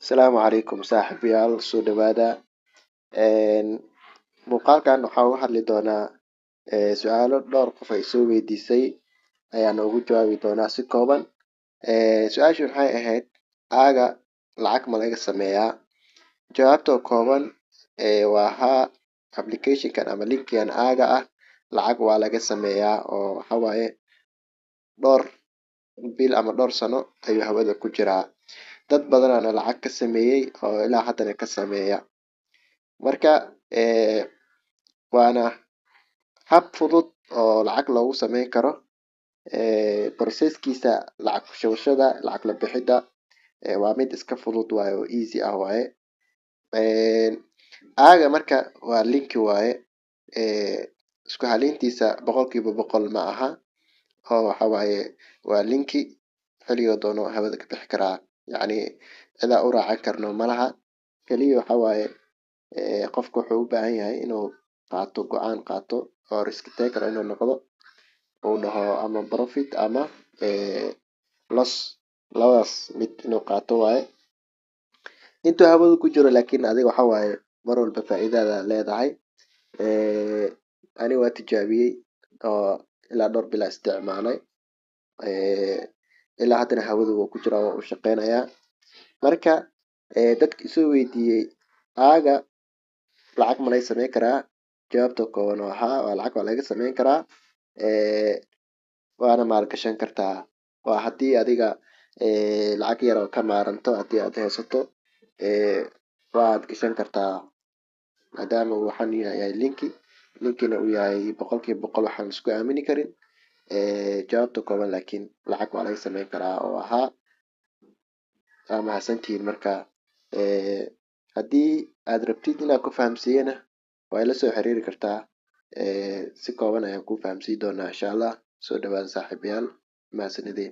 Asalaamu calaykum saaxiibayaal soo dhawaada. Een, Muuqaalkan waxaan uga hadli doonaa su'aalo dhowr qof ay soo weydiisay ayaan ugu jawaabi doonaa si kooban. Su-aashu waxay ahayd aaga lacag ma laga sameeyaa? Jawaabta oo kooban waa haa. Applicationkan ama linkigan aaga ah lacag waa laga sameeyaa oo waxa waaye dhowr bil ama dhowr sano ayuu hawada ku jiraa. Dad badanaana lacag ka sameeyey oo ilaa haddana ka sameeya. Marka waana hab fudud oo lacag loogu sameyn karo. Processkiisa lacag ku shubashada, lacag la bixida waa mid iska fudud waaye oo easy ah waaye. Aaga marka waa linki waaye. Isku haleyntiisa boqolkiiba boqol ma aha oo waxa waaye waa linki xilliga doono hawada ka bixi karaa. Yacni cida u raacan karno malaha. Kaliya waxa waaye qofka wuxuu u baahan yahay inuu qaato go'aan qaato oo risk taker inuu noqdo uu dhaho ama profit ama loss labadaas mid inuu qaato waaye. Intuu hawada ku jiro laakiin adiga waxa waaye mar walba faa'iidada leedahay. Ani waa tijaabiyey oo ilaa dhowr bila isticmaalay. Ilaa haddana hawada wuu ku jiraa waa u shaqeynayaa. Marka dadka isoo weydiiyey aaga lacag ma laga sameyn karaa? Jawaabta kooban waa haa, waa lacag waa laga sameyn karaa. Waana maalgashan kartaa. Waa haddii adiga lacag yar oo ka maaranto haddii aad haysato waad gashan kartaa. Maadaama uu waxaan yahay linki, linkina uu yahay boqolkiiba boqol waxaan isku aamini karin. Jawaabta kooban laakiin lacag waa laga sameyn karaa oo haa. Waa mahadsantihiin marka. Haddii aad rabtid inaad ku fahamsiiyana waa ila soo xiriiri kartaa. Si kooban ayaan ku fahamsiin doonaa insha Allah. Soo dhawaada saaxiibayaal. Mahadsanidin.